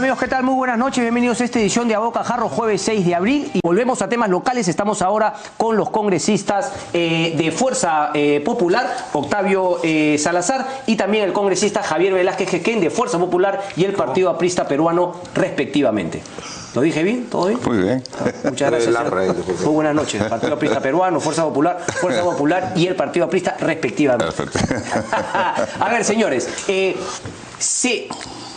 amigos? ¿Qué tal? Muy buenas noches, bienvenidos a esta edición de A Boca Jarro, jueves 6 de abril. Y volvemos a temas locales, estamos ahora con los congresistas de Fuerza Popular, Octavio Salazar, y también el congresista Javier Velázquez Jequén, de Fuerza Popular y el Partido Aprista Peruano, respectivamente. ¿Lo dije bien? ¿Todo bien? Muy bien. Muchas gracias. Muy buenas noches. Partido Aprista Peruano, Fuerza Popular y el Partido Aprista, respectivamente. Perfecto. A ver, señores,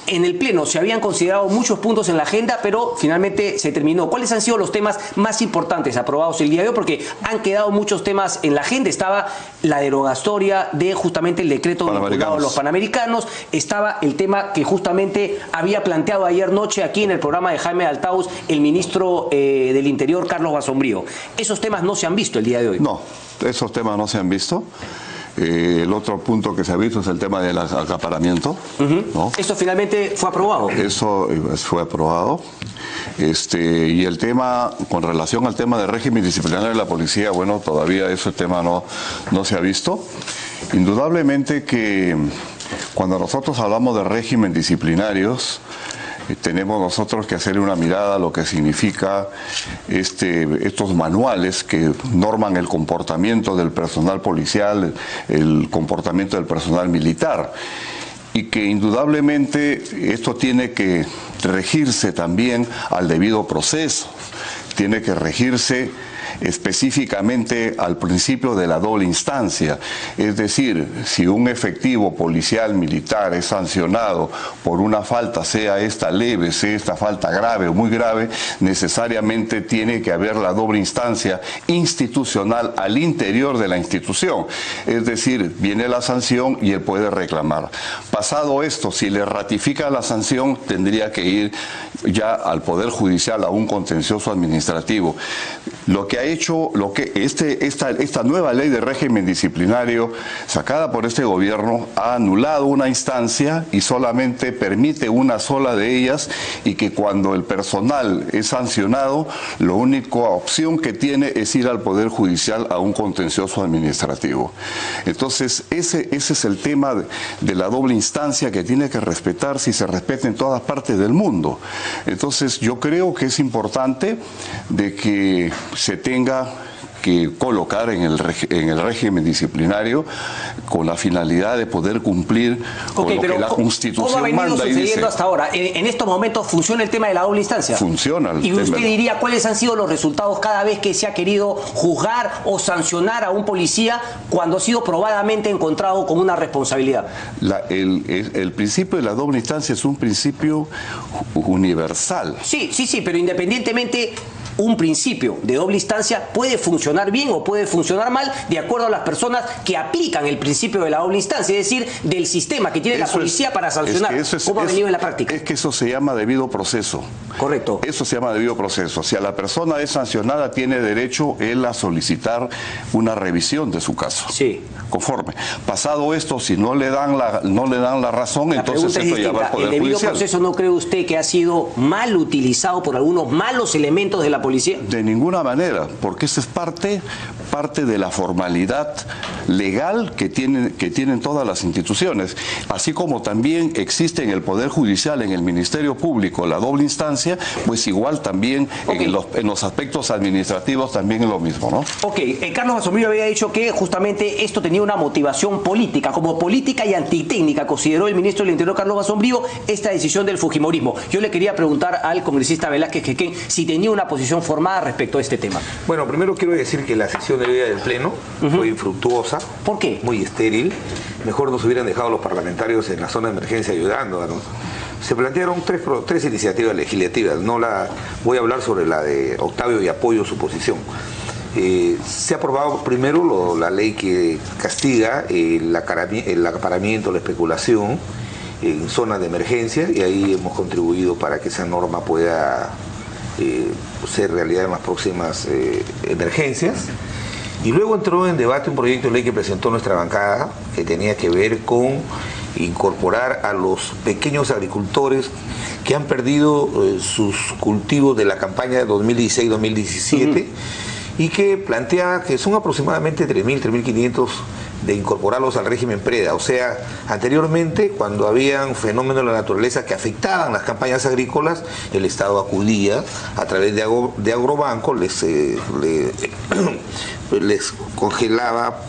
en el Pleno se habían considerado muchos puntos en la agenda, pero finalmente se terminó. ¿Cuáles han sido los temas más importantes aprobados el día de hoy? Porque han quedado muchos temas en la agenda. Estaba la derogatoria de justamente el decreto vinculado a los panamericanos. Estaba el tema que justamente había planteado ayer noche aquí en el programa de Jaime Altaus el ministro del Interior, Carlos Basombrío. Esos temas no se han visto el día de hoy. No, esos temas no se han visto. El otro punto que se ha visto es el tema del acaparamiento. ¿No? ¿Esto finalmente fue aprobado? Eso fue aprobado. Y el tema, con relación al tema del régimen disciplinario de la policía, bueno, todavía ese tema no se ha visto. Indudablemente que cuando nosotros hablamos de régimen disciplinarios, tenemos nosotros que hacerle una mirada a lo que significa estos manuales que norman el comportamiento del personal policial, el comportamiento del personal militar, y que indudablemente esto tiene que regirse también al debido proceso, tiene que regirse específicamente al principio de la doble instancia. Es decir, si un efectivo policial militar es sancionado por una falta, sea esta leve, sea esta falta grave o muy grave, necesariamente tiene que haber la doble instancia institucional al interior de la institución. Es decir, viene la sanción y él puede reclamar. Pasado esto, si le ratifica la sanción, tendría que ir ya al Poder Judicial a un contencioso administrativo. Lo que ha hecho, esta nueva ley de régimen disciplinario sacada por este gobierno ha anulado una instancia y solamente permite una sola de ellas, y que cuando el personal es sancionado, la única opción que tiene es ir al Poder Judicial a un contencioso administrativo. Entonces, ese es el tema de la doble instancia que tiene que respetarse y se respeta en todas partes del mundo. Entonces, yo creo que es importante de que se tenga que colocar en el régimen disciplinario con la finalidad de poder cumplir con lo que la Constitución manda. ¿Cómo ha venido sucediendo hasta ahora? ¿En estos momentos funciona el tema de la doble instancia? Funciona. ¿Y usted diría cuáles han sido los resultados cada vez que se ha querido juzgar o sancionar a un policía cuando ha sido probadamente encontrado con una responsabilidad? El principio de la doble instancia es un principio universal. Sí, pero independientemente, un principio de doble instancia puede funcionar bien o puede funcionar mal de acuerdo a las personas que aplican el principio de la doble instancia, es decir, del sistema que tiene la policía para sancionar. ¿Cómo ha venido en la práctica? Es que eso se llama debido proceso. Correcto. Eso se llama debido proceso. Si a la persona es sancionada, tiene derecho él a solicitar una revisión de su caso. Sí. Conforme. Pasado esto, si no le dan la razón, entonces esto ya va al Poder Judicial. ¿El debido proceso no cree usted que ha sido mal utilizado por algunos malos elementos de la policía? De ninguna manera, porque esa es parte de la formalidad legal que tienen todas las instituciones, así como también existe en el Poder Judicial, en el Ministerio Público, la doble instancia, pues igual también en los aspectos administrativos también es lo mismo, ¿no? Ok, Carlos Basombrío había dicho que justamente esto tenía una motivación política, como política y antitécnica, consideró el ministro del Interior, Carlos Basombrío, esta decisión del fujimorismo. Yo le quería preguntar al congresista Velázquez Jequén si tenía una posición formada respecto a este tema. Bueno, primero quiero decir que la sesión de hoy del Pleno fue infructuosa. ¿Por qué? Muy estéril. Mejor nos hubieran dejado los parlamentarios en la zona de emergencia ayudándonos. Se plantearon tres iniciativas legislativas. No voy a hablar sobre la de Octavio y apoyo su posición. Se ha aprobado primero la ley que castiga el acaparamiento, la especulación en zonas de emergencia, y ahí hemos contribuido para que esa norma pueda ser realidad en las próximas emergencias. Y luego entró en debate un proyecto de ley que presentó nuestra bancada, que tenía que ver con incorporar a los pequeños agricultores que han perdido sus cultivos de la campaña de 2016-2017 y que plantea que son aproximadamente 3.000, 3.500 de incorporarlos al régimen PREDA. O sea, anteriormente, cuando habían fenómenos de la naturaleza que afectaban las campañas agrícolas, el Estado acudía a través de Agrobanco, les congelaba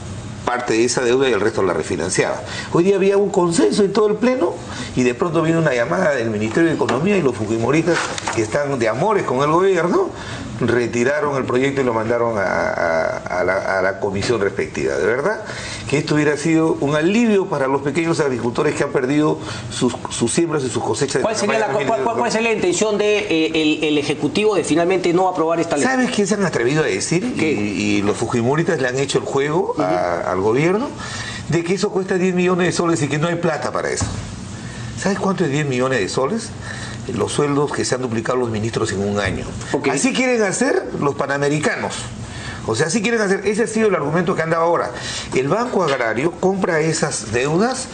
parte de esa deuda y el resto la refinanciaba. Hoy día había un consenso en todo el Pleno y de pronto viene una llamada del Ministerio de Economía y los fujimoristas, que están de amores con el gobierno, retiraron el proyecto y lo mandaron a la comisión respectiva. De verdad que esto hubiera sido un alivio para los pequeños agricultores que han perdido sus siembras y sus cosechas. ¿Cuál sería la intención del Ejecutivo de finalmente no aprobar esta ley? ¿Sabes qué se han atrevido a decir? Y los fujimoristas le han hecho el juego al gobierno de que eso cuesta 10 millones de soles y que no hay plata para eso. ¿Sabes cuánto es 10 millones de soles? Los sueldos que se han duplicado los ministros en un año. Así quieren hacer los panamericanos. O sea, así quieren hacer. Ese ha sido el argumento que han dado ahora. El Banco Agrario compra esas deudas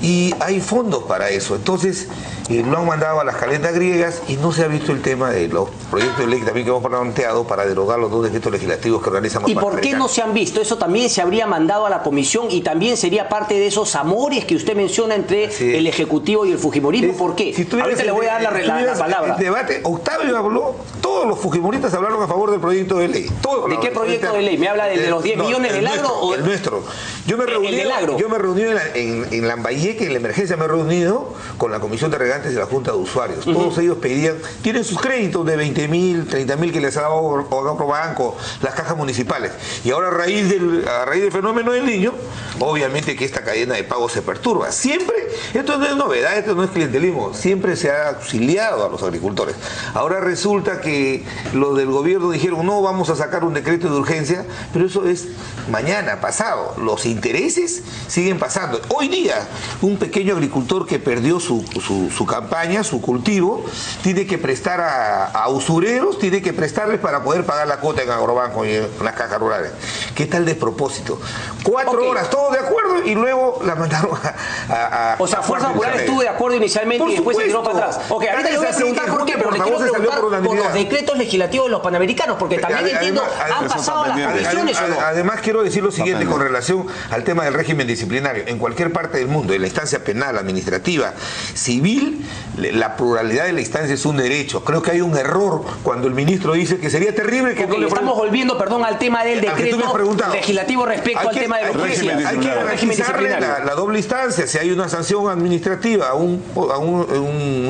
y hay fondos para eso. Entonces, lo han mandado a las calendas griegas y no se ha visto el tema de los proyectos de ley también que hemos planteado para derogar los 2 decretos legislativos que organizan los panamericanos. ¿Y por qué no se han visto? Eso también se habría mandado a la comisión y también sería parte de esos amores que usted menciona entre el Ejecutivo y el fujimorismo. ¿Por qué? Ahorita le voy a dar la palabra. El debate, Octavio habló, todos los fujimoristas hablaron a favor del proyecto de ley. ¿De qué proyecto de ley? ¿Me habla de los 10 millones del agro? O el nuestro. Yo me reuní en Lambayeque, en la emergencia me he reunido con la Comisión de Regantes y la Junta de Usuarios. Todos ellos pedían, tienen sus créditos de 20.000, 30.000 que les ha dado Agrobanco, las cajas municipales. Y ahora a raíz del fenómeno del Niño, obviamente que esta cadena de pago se perturba. Siempre, esto no es novedad, esto no es clientelismo, siempre se ha auxiliado a los agricultores. Ahora resulta que los del gobierno dijeron, no, vamos a sacar un decreto de urgencia, pero eso es mañana, pasado. Los intereses siguen pasando. Hoy día, un pequeño agricultor que perdió su campaña, su cultivo, tiene que prestar a usureros, tiene que prestarles para poder pagar la cuota en Agrobanco y en las cajas rurales. ¿Qué tal despropósito? 4 horas, todos de acuerdo, y luego la mandaron a o sea, Fuerza Popular estuvo de acuerdo inicialmente y después se tiró para atrás. Ok, ahorita le voy a preguntar por qué, pero le quiero preguntar por los decretos legislativos de los panamericanos, porque también entiendo, han pasado las comisiones o no. Además, quiero decir lo siguiente con relación al tema del régimen disciplinario. En cualquier parte del mundo, en la instancia penal, administrativa, civil, la pluralidad de la instancia es un derecho. Creo que hay un error cuando el ministro dice que sería terrible que no le... Estamos volviendo, al tema del decreto legislativo respecto al tema de los policías. Hay que garantizarle la doble instancia. Si hay una sanción administrativa a un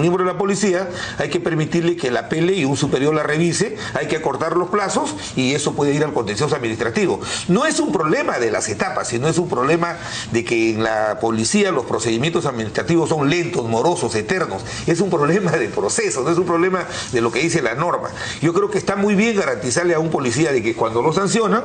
miembro de la policía, hay que permitirle que la apele y un superior la revise, hay que acortar los plazos y eso puede ir al contencioso administrativo. No es un problema de las etapas, sino es un problema de que en la policía los procedimientos administrativos son lentos, morosos, eternos. Es un problema de proceso, no es un problema de lo que dice la norma. Yo creo que está muy bien garantizarle a un policía de que cuando lo sancionan,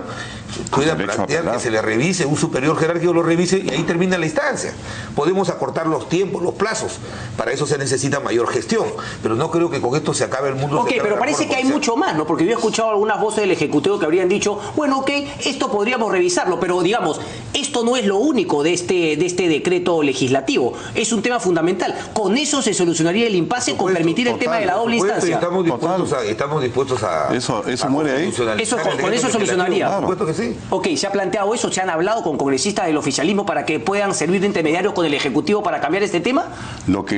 pueda plantear que se le revise, un superior jerárquico lo revise y ahí termina la instancia. Podemos acortar los tiempos, los plazos. Para eso se necesita mayor gestión. Pero no creo que con esto se acabe el mundo. Ok, pero parece que hay mucho más, ¿no? Porque yo he escuchado algunas voces del Ejecutivo que habrían dicho, bueno, ok, esto podríamos revisarlo, pero digamos, esto no es lo único de este decreto legislativo. Es un tema fundamental. Con eso se solucionaría el impasse, con permitir el tema de la doble instancia. Estamos dispuestos a... Eso muere ahí. Con eso solucionaría. Por supuesto que sí. Ok, ¿se ha planteado eso? ¿Se han hablado con congresistas del oficialismo para que puedan servir de intermediarios con el Ejecutivo para cambiar este tema?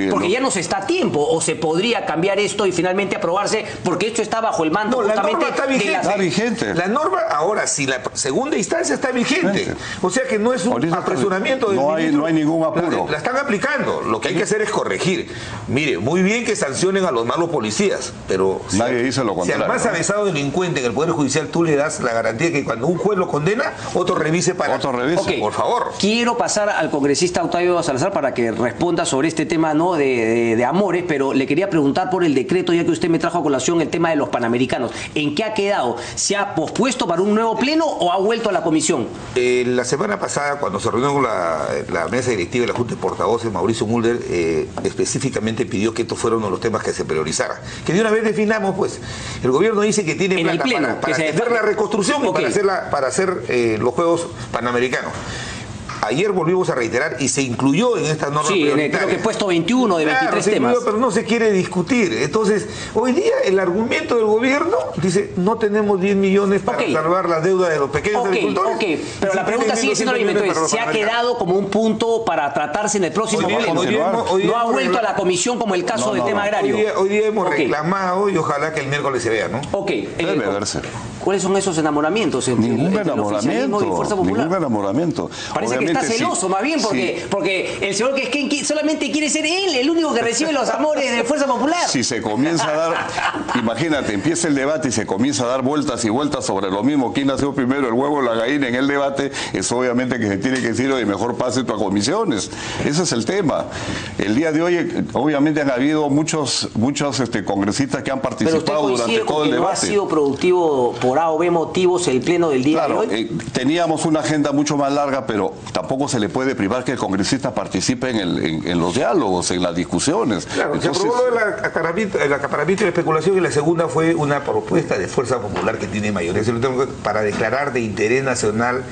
Porque ya no se está a tiempo, o se podría cambiar esto y finalmente aprobarse, porque esto está bajo el mando justamente está vigente. La norma, ahora, si la segunda instancia está vigente. O sea que no es un apresuramiento. No hay ningún apuro. La están aplicando. Lo que hay que hacer es corregir. Mire, muy bien que sancionen a los malos policías, pero nadie dice lo contrario. Si al más avesado delincuente en el Poder Judicial tú le das la garantía que cuando un juez lo condena, otro revise para... Okay. Por favor. Quiero pasar al congresista Octavio Salazar para que responda sobre este tema, ¿no?, de amores, pero le quería preguntar por el decreto, ya que usted me trajo a colación el tema de los panamericanos. ¿En qué ha quedado? ¿Se ha pospuesto para un nuevo pleno o ha vuelto a la comisión? La semana pasada, cuando se reunió con la mesa directiva de la Junta de Portavoces, Mauricio Mulder específicamente pidió que estos fueran uno de los temas que se priorizaran. Que de una vez definamos, pues, el gobierno dice que tiene plata para atender la reconstrucción y para hacer los Juegos Panamericanos. ayer volvimos a reiterar y se incluyó en esta norma prioritaria. Creo que he puesto 21 de 23 temas. Pero no se quiere discutir. Entonces, hoy día el argumento del gobierno dice, no tenemos 10 millones para salvar la deuda de los pequeños agricultores. Pero la pregunta sigue siendo la misma. ¿Se ha quedado como un punto para tratarse en el próximo pleno? No ha vuelto a la comisión como el caso del tema agrario. Hoy día hemos reclamado y ojalá que el miércoles se vea, ¿no? Debe verse. ¿Cuáles son esos enamoramientos entre Ningún el oficialismo y Fuerza Popular? Ningún enamoramiento. Parece que está celoso, más bien, porque el señor Quisquén solamente quiere ser él, el único que recibe los amores de Fuerza Popular. Si se comienza a dar, imagínate, empieza el debate y se comienza a dar vueltas y vueltas sobre lo mismo, quién nació primero, el huevo o la gallina en el debate, es obviamente que se tiene que decir, oye, mejor pase tú a comisiones. Ese es el tema. El día de hoy, obviamente han habido muchos congresistas que han participado durante todo el debate. ¿No ha sido productivo por A o B motivos el pleno del día de hoy? Teníamos una agenda mucho más larga, pero tampoco se le puede privar que el congresista participe en los diálogos, en las discusiones. Claro, entonces, se aprobó el acaparamiento de especulación y la segunda fue una propuesta de Fuerza Popular que tiene mayoría para declarar de interés nacional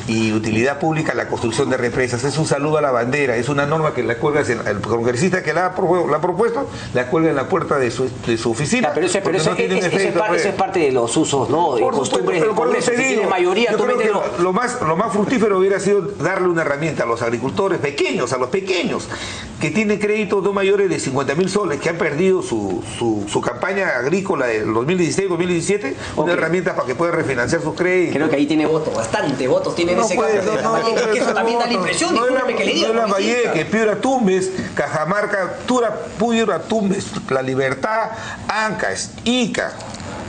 y utilidad pública la construcción de represas. Es un saludo a la bandera, es una norma que la cuelga el congresista que la ha propuesto, la cuelga en la puerta de su oficina. Pero eso es parte de los usos, ¿no? Costumbres del Congreso, si tiene mayoría. Yo creo que lo más fructífero hubiera sido darle una herramienta a los agricultores pequeños, a los pequeños, que tienen créditos no mayores de 50.000 soles, que han perdido su campaña agrícola del 2016-2017, una herramienta para que puedan refinanciar sus créditos. Creo que ahí tiene votos, bastante votos tiene en ese caso. Eso también da la impresión, discúlpeme que le diga. Lambayeque, Piura Tumbes, Cajamarca, Piura Tumbes, La Libertad, Ancash, Ica.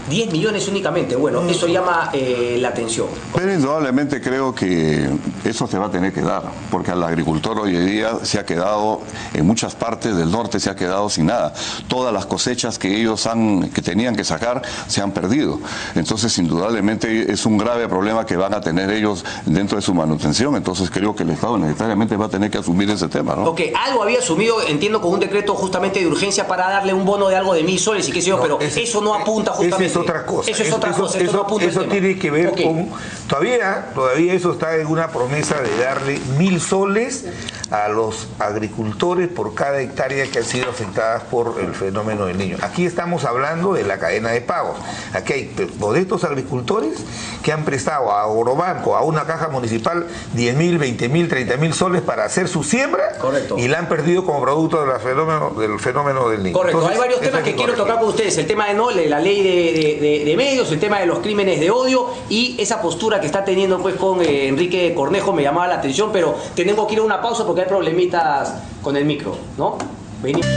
10 millones únicamente, bueno, eso llama la atención. Pero indudablemente creo que eso se va a tener que dar, porque al agricultor hoy en día se ha quedado, en muchas partes del norte se ha quedado sin nada. Todas las cosechas que ellos que tenían que sacar se han perdido. Entonces, indudablemente es un grave problema que van a tener ellos dentro de su manutención. Entonces, creo que el Estado necesariamente va a tener que asumir ese tema, ¿no? Algo había asumido, entiendo, con un decreto justamente de urgencia para darle un bono de algo de 1.000 soles y qué sé yo, pero eso no apunta justamente. Es otra cosa. Eso es otra cosa. Eso tiene que ver con... Todavía eso está en una promesa de darle 1.000 soles a los agricultores por cada hectárea que han sido afectadas por el fenómeno del Niño. Aquí estamos hablando de la cadena de pagos. Aquí hay modestos agricultores que han prestado a Agrobanco, a una caja municipal, 10.000, 20.000, 30.000 soles para hacer su siembra. Correcto. Y la han perdido como producto del fenómeno del Niño. Correcto. Entonces, hay varios temas que quiero tocar con ustedes. El tema de la ley de medios, el tema de los crímenes de odio y esa postura que está teniendo pues con Enrique Cornejo me llamaba la atención, pero tenemos que ir a una pausa porque hay problemitas con el micro, ¿no? Venimos.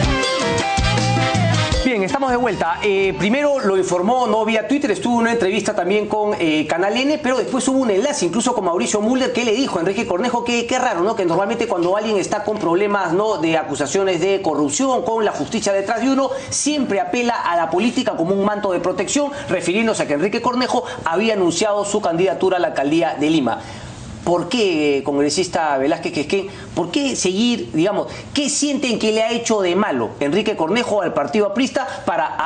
Bien, estamos de vuelta. Primero lo informó, no vía Twitter, estuvo en una entrevista también con Canal N, pero después hubo un enlace incluso con Mauricio Müller que le dijo a Enrique Cornejo que qué raro, ¿no? Que normalmente cuando alguien está con problemas, ¿no?, de acusaciones de corrupción, con la justicia detrás de uno, siempre apela a la política como un manto de protección, refiriéndose a que Enrique Cornejo había anunciado su candidatura a la alcaldía de Lima. ¿Por qué, congresista Velázquez Quisquén, por qué seguir, digamos, qué sienten que le ha hecho de malo Enrique Cornejo al partido aprista para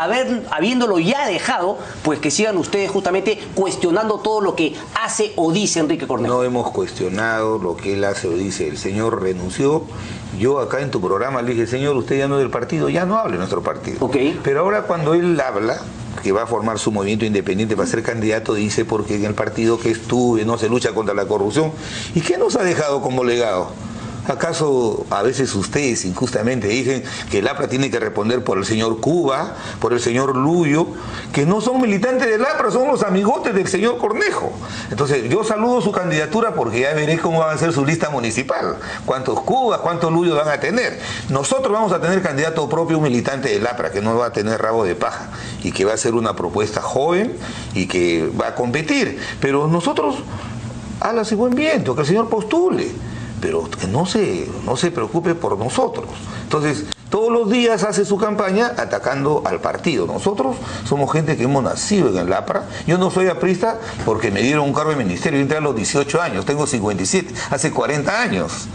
habiéndolo ya dejado, pues que sigan ustedes justamente cuestionando todo lo que hace o dice Enrique Cornejo? No hemos cuestionado lo que él hace o dice. El señor renunció. Yo acá en tu programa le dije, señor, usted ya no es del partido, ya no hable de nuestro partido. Okay. Pero ahora cuando él habla, que va a formar su movimiento independiente para ser candidato, dice porque en el partido que estuve no se lucha contra la corrupción. ¿Y qué nos ha dejado como legado? ¿Acaso a veces ustedes injustamente dicen que el APRA tiene que responder por el señor Cuba, por el señor Luyo, que no son militantes del APRA, son los amigotes del señor Cornejo? Entonces yo saludo su candidatura porque ya veré cómo va a ser su lista municipal, cuántos Cubas, cuántos Luyos van a tener. Nosotros vamos a tener candidato propio, un militante del APRA, que no va a tener rabo de paja y que va a ser una propuesta joven y que va a competir. Pero nosotros, hágase buen viento, que el señor postule, pero que no se preocupe por nosotros. Entonces, todos los días hace su campaña atacando al partido. Nosotros somos gente que hemos nacido en el APRA. Yo no soy aprista porque me dieron un cargo de ministerio. Yo entré a los 18 años, tengo 57, hace 40 años.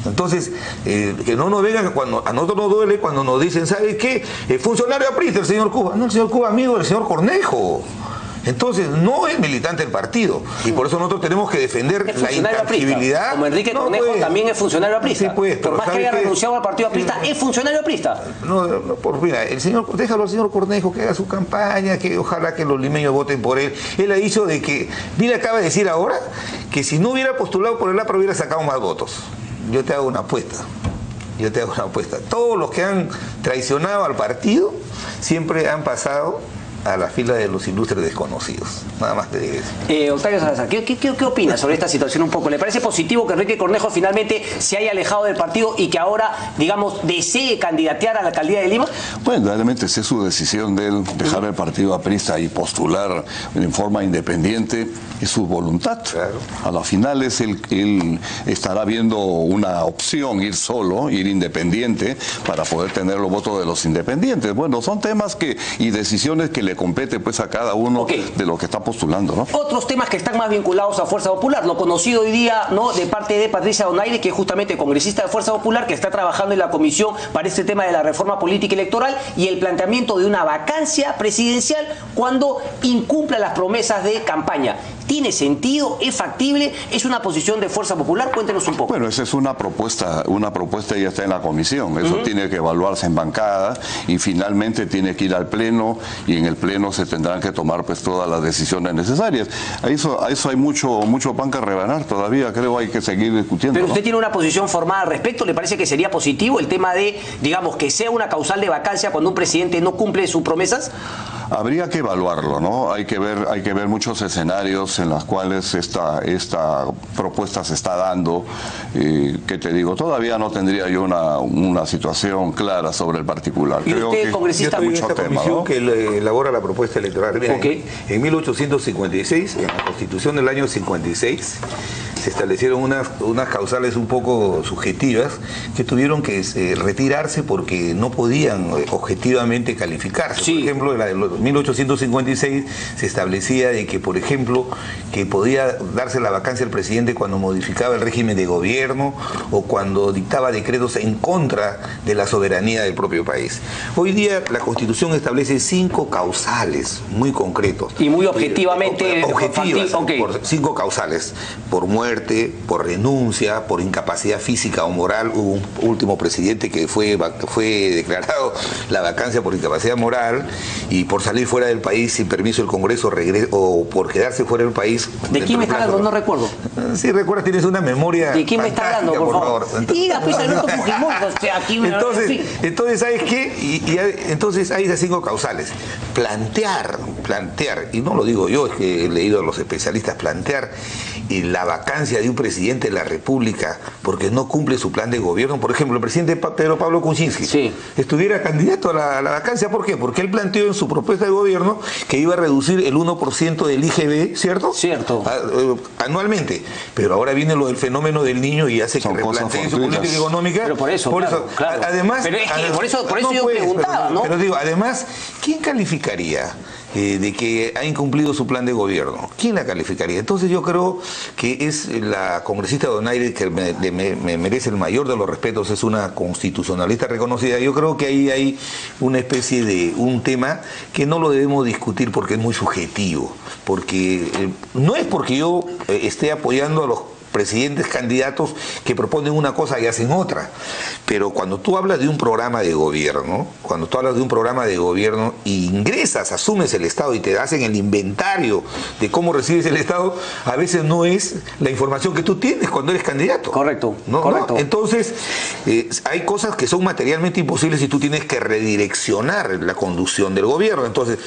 Entonces, que no nos vengan, cuando a nosotros nos duele cuando nos dicen, ¿sabe qué? Funcionario aprista, el señor Cuba. No, el señor Cuba amigo del señor Cornejo. Entonces, no es militante del partido. Y por eso nosotros tenemos que defender la intangibilidad. Como Enrique Cornejo también es funcionario aprista. Sí, pues, por más que haya renunciado al partido aprista, es funcionario aprista. Mira, déjalo al señor Cornejo que haga su campaña, que ojalá que los limeños voten por él. Él ha dicho de que, mira, acaba de decir ahora que si no hubiera postulado por el APRA hubiera sacado más votos. Yo te hago una apuesta. Todos los que han traicionado al partido siempre han pasado a la fila de los ilustres desconocidos. Nada más te digo eso. Octavio Salazar, ¿qué opina sobre esta situación un poco? ¿Le parece positivo que Enrique Cornejo finalmente se haya alejado del partido y que ahora, digamos, desee candidatear a la alcaldía de Lima? Bueno, realmente es su decisión de él dejar el partido aprista y postular en forma independiente, es su voluntad. Claro. A la final es él estará viendo una opción, ir solo, ir independiente, para poder tener los votos de los independientes. Bueno, son temas y decisiones que le compete pues a cada uno de los que está postulando, ¿no? Otros temas que están más vinculados a Fuerza Popular, lo conocido hoy día, ¿no?, de parte de Patricia Donaire, que es justamente congresista de Fuerza Popular, que está trabajando en la comisión para este tema de la reforma política electoral y el planteamiento de una vacancia presidencial cuando incumpla las promesas de campaña. ¿Tiene sentido? ¿Es factible? ¿Es una posición de Fuerza Popular? Cuéntenos un poco. Bueno, esa es una propuesta ya está en la comisión. Eso tiene que evaluarse en bancada y finalmente tiene que ir al Pleno y en el Pleno se tendrán que tomar pues todas las decisiones necesarias. A eso hay mucho pan que rebanar todavía, creo hay que seguir discutiendo. Pero ¿no? usted tiene una posición formada al respecto, ¿le parece que sería positivo el tema de, digamos, que sea una causal de vacancia cuando un presidente no cumple sus promesas? Habría que evaluarlo, ¿no? Hay que ver muchos escenarios en los cuales esta propuesta se está dando. ¿Qué te digo? Todavía no tendría yo una situación clara sobre el particular. ¿Y Creo usted, que congresista, yo estoy mucho en esta tema, comisión, ¿no? que elabora la propuesta electoral. Mira, en 1856, en la Constitución del año 56, se establecieron unas causales un poco subjetivas que tuvieron que retirarse porque no podían objetivamente calificarse. Sí. Por ejemplo, en la de 1856 se establecía de que, por ejemplo, que podía darse la vacancia al presidente cuando modificaba el régimen de gobierno o cuando dictaba decretos en contra de la soberanía del propio país. Hoy día la Constitución establece 5 causales muy concretos. Y muy objetivamente... objetivas, okay. por 5 causales. Por muerte, por renuncia, por incapacidad física o moral. Hubo un último presidente que fue declarado la vacancia por incapacidad moral y por salir fuera del país sin permiso del Congreso o por quedarse fuera del país. ¿De quién me está hablando? No recuerdo. Sí, recuerdas, tienes una memoria. ¿De quién me está hablando, por favor? Diga, pues, Alberto Fujimori. Entonces, ¿sabes qué? Entonces hay esas 5 causales. Plantear, y no lo digo yo, es que he leído a los especialistas, plantear la vacancia de un presidente de la República porque no cumple su plan de gobierno. Por ejemplo, el presidente Pedro Pablo Kuczynski estuviera candidato a la vacancia. ¿Por qué? Porque él planteó en su propuesta de gobierno que iba a reducir el 1% del IGB, ¿cierto? Cierto. Anualmente. Pero ahora viene lo del fenómeno del niño y hace que replantee su política económica. Pero por eso, claro. Además, pero es que por eso yo preguntaba, ¿no? Pero digo, además, ¿quién calificaría de que ha incumplido su plan de gobierno? ¿Quién la calificaría? Entonces yo creo que es la congresista Donaire que me merece el mayor de los respetos, es una constitucionalista reconocida. Yo creo que ahí hay una especie de un tema que no lo debemos discutir porque es muy subjetivo, porque no es porque yo esté apoyando a los presidentes candidatos que proponen una cosa y hacen otra. Pero cuando tú hablas de un programa de gobierno, y ingresas, asumes el Estado y te hacen el inventario de cómo recibes el Estado, a veces no es la información que tú tienes cuando eres candidato. Correcto. Correcto. Entonces, hay cosas que son materialmente imposibles y tú tienes que redireccionar la conducción del gobierno. Entonces,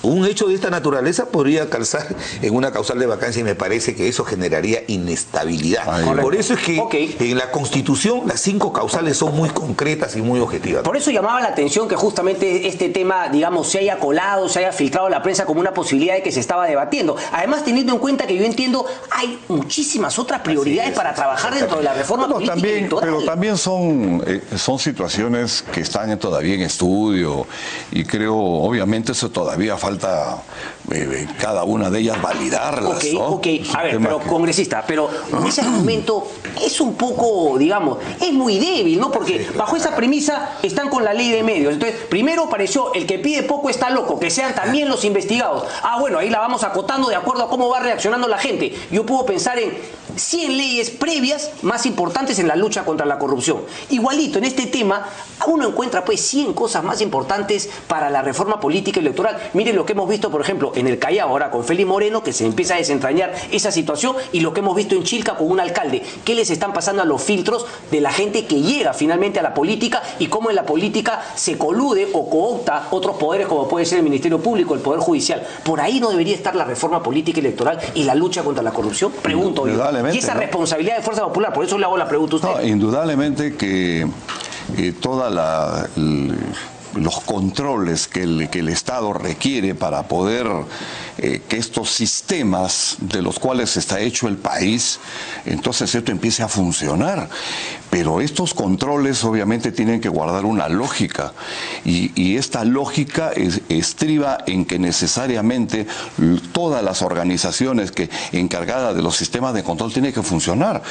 un hecho de esta naturaleza podría calzar en una causal de vacancia y me parece que eso generaría inestabilidad. Por eso es que en la Constitución las 5 causales son muy concretas y muy objetivas. Por eso llamaba la atención que justamente este tema, digamos, se haya colado, se haya filtrado a la prensa como una posibilidad de que se estaba debatiendo. Además, teniendo en cuenta que yo entiendo, hay muchísimas otras prioridades para trabajar dentro de la reforma política electoral. Pero también son situaciones que están todavía en estudio y creo, obviamente, eso todavía falta falta cada una de ellas validarlas. Ok, ¿no? ok. A ver, pero congresista, pero ese argumento es un poco, digamos, es muy débil, ¿no? Porque bajo esa premisa están con la ley de medios. Entonces, primero pareció, el que pide poco está loco, que sean también los investigados. Ah, bueno, ahí la vamos acotando de acuerdo a cómo va reaccionando la gente. Yo puedo pensar en 100 leyes previas más importantes en la lucha contra la corrupción. Igualito, en este tema, uno encuentra pues 100 cosas más importantes para la reforma política y electoral. Miren lo que hemos visto, por ejemplo, en el Callao, ahora con Félix Moreno, que se empieza a desentrañar esa situación, y lo que hemos visto en Chilca con un alcalde. ¿Qué les están pasando a los filtros de la gente que llega finalmente a la política y cómo en la política se colude o coopta otros poderes, como puede ser el Ministerio Público, el Poder Judicial? ¿Por ahí no debería estar la reforma política y electoral y la lucha contra la corrupción? Pregunto yo. Y esa responsabilidad de Fuerza Popular, por eso le hago la pregunta a usted. No, indudablemente que los controles que el Estado requiere para poder que estos sistemas de los cuales está hecho el país, entonces esto empiece a funcionar. Pero estos controles obviamente tienen que guardar una lógica, y esta lógica estriba en que necesariamente todas las organizaciones encargadas de los sistemas de control tienen que funcionar.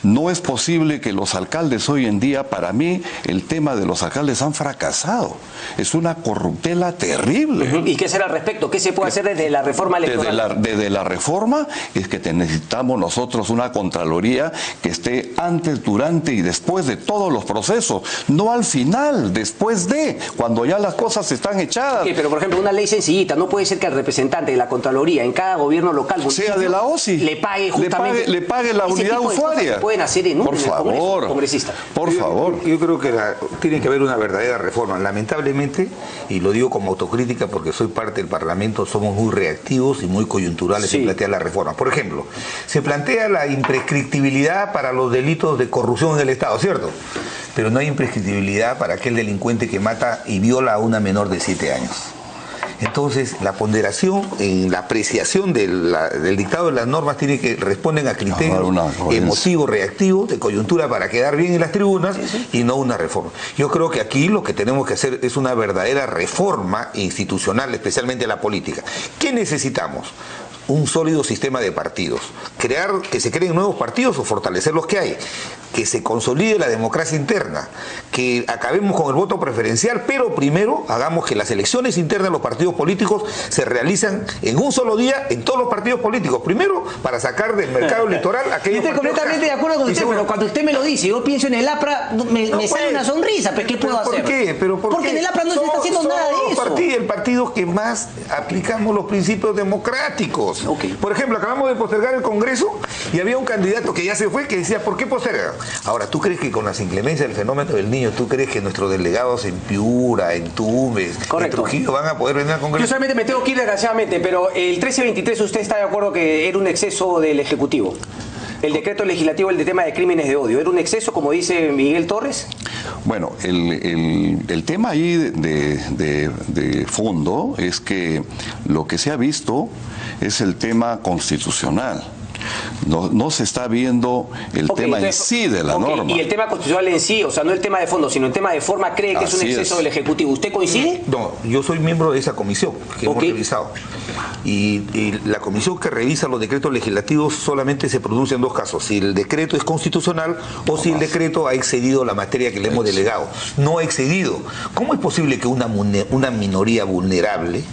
No es posible que los alcaldes hoy en día, para mí, el tema de los alcaldes han fracasado. Es una corruptela terrible. ¿Y qué será al respecto? ¿Qué se puede hacer desde la reforma electoral? Desde la reforma es que necesitamos nosotros una Contraloría que esté antes, durante y después de todos los procesos, no al final, después de, cuando ya las cosas están echadas. Okay, pero por ejemplo, una ley sencillita, no puede ser que el representante de la Contraloría en cada gobierno local sea de la OSI, le pague justamente le pague la unidad usuaria. Se pueden hacer en por favor, congresista. Por favor. Yo creo que tiene que haber una verdadera reforma. Lamentablemente, y lo digo como autocrítica porque soy parte del Parlamento, somos muy reactivos y muy coyunturales en plantear la reforma. Por ejemplo, se plantea la imprescriptibilidad para los delitos de corrupción en el Estado, ¿cierto? Pero no hay imprescriptibilidad para aquel delincuente que mata y viola a una menor de 7 años. Entonces, la ponderación en la apreciación del dictado de las normas tiene que responder a criterios emotivos, reactivos, de coyuntura para quedar bien en las tribunas, y no una reforma. Yo creo que aquí lo que tenemos que hacer es una verdadera reforma institucional, especialmente la política. ¿Qué necesitamos? Un sólido sistema de partidos, que se creen nuevos partidos o fortalecer los que hay, que se consolide la democracia interna, que acabemos con el voto preferencial, pero primero hagamos que las elecciones internas de los partidos políticos se realizan en un solo día en todos los partidos políticos, primero para sacar del mercado electoral aquellos. Yo estoy completamente de acuerdo con usted, pero cuando usted me lo dice, yo pienso en el APRA, me sale una sonrisa, pero ¿qué puedo hacer? ¿Por qué? Porque en el APRA no se está haciendo nada de eso. El partido que más aplicamos los principios democráticos. Okay. Por ejemplo, acabamos de postergar el Congreso y había un candidato que ya se fue que decía, ¿por qué postergar? Ahora, ¿tú crees que con las inclemencias del fenómeno del Niño, tú crees que nuestros delegados en Piura, en Tumbes, en Trujillo van a poder venir al Congreso? Yo solamente me tengo que ir, desgraciadamente, pero el 1323, ¿usted está de acuerdo que era un exceso del Ejecutivo? El decreto legislativo, el de tema de crímenes de odio, ¿era un exceso, como dice Miguel Torres? Bueno, el tema ahí de fondo es que lo que se ha visto es el tema constitucional. No se está viendo el tema en sí de la norma. Y el tema constitucional en sí, o sea, no el tema de fondo, sino el tema de forma, ¿cree que es un exceso del Ejecutivo? ¿Usted coincide? No, yo soy miembro de esa comisión que hemos revisado. Y la comisión que revisa los decretos legislativos solamente se pronuncia en dos casos: si el decreto es constitucional o si el decreto ha excedido la materia que le hemos delegado. No ha excedido. ¿Cómo es posible que una minoría vulnerable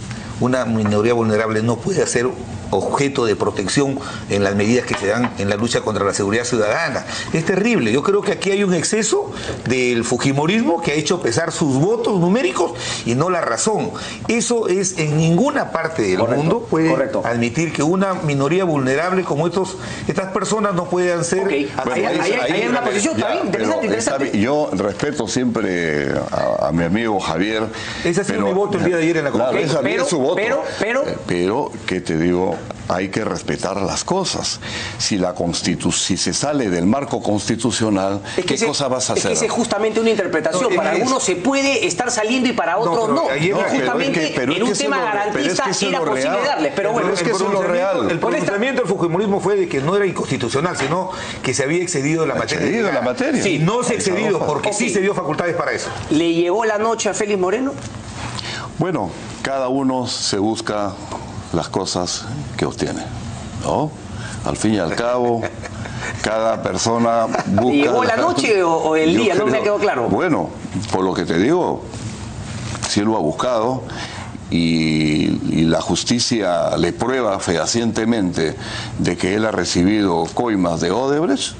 no puede ser objeto de protección en las medidas que se dan en la lucha contra la seguridad ciudadana? Es terrible. Yo creo que aquí hay un exceso del fujimorismo que ha hecho pesar sus votos numéricos y no la razón. Eso es, en ninguna parte del mundo puede admitir que una minoría vulnerable como estas personas no puedan ser... Ahí hay una posición, está bien, interesante. Yo respeto siempre a mi amigo Javier. Ese ha sido mi voto el día de ayer en la comisión. Pero, su voto. Pero, ¿qué te digo? Hay que respetar las cosas. Si se sale del marco constitucional, ¿qué cosa vas a hacer? Es que es justamente una interpretación. Para algunos se puede estar saliendo y para otros no. Justamente en un tema garantista era posible darles. Pero bueno, es que eso es lo real. El pronunciamiento del fujimorismo fue de que no era inconstitucional, sino que se había excedido la materia. Sí, no se ha excedido porque sí se dio facultades para eso. ¿Le llegó la noche a Félix Moreno? Bueno, cada uno se busca las cosas que obtiene, ¿no? Al fin y al cabo, cada persona busca... ¿Llegó la noche o el día? No me quedó claro. Bueno, por lo que te digo, sí lo ha buscado y la justicia le prueba fehacientemente de que él ha recibido coimas de Odebrecht.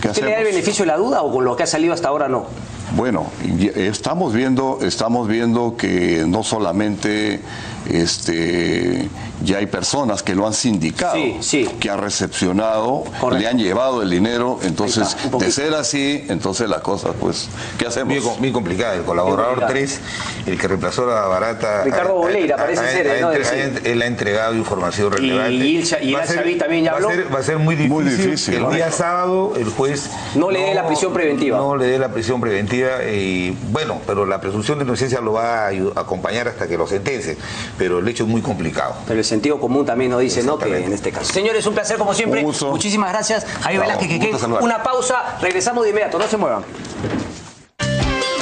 ¿Qué ¿Usted le da el beneficio de la duda o con lo que ha salido hasta ahora no? Bueno, estamos viendo que no solamente ya hay personas que lo han sindicado, que han recepcionado, le han llevado el dinero, entonces de ser así, entonces las cosas, pues, ¿qué hacemos? Muy complicada. El colaborador 3, el que reemplazó a Barata, Ricardo Boleira, parece ser, él ha entregado información relevante. Y el Chaví también ya habló. Va a ser muy difícil. El día sábado el juez no le dé la prisión preventiva. No le dé la prisión preventiva. Y bueno, pero la presunción de inocencia lo va a acompañar hasta que lo sentencen, pero el hecho es muy complicado. Pero el sentido común también nos dice, ¿no?, que en este caso. Señores, un placer como siempre. Muchísimas gracias. Javier Velázquez, una pausa, regresamos de inmediato, no se muevan.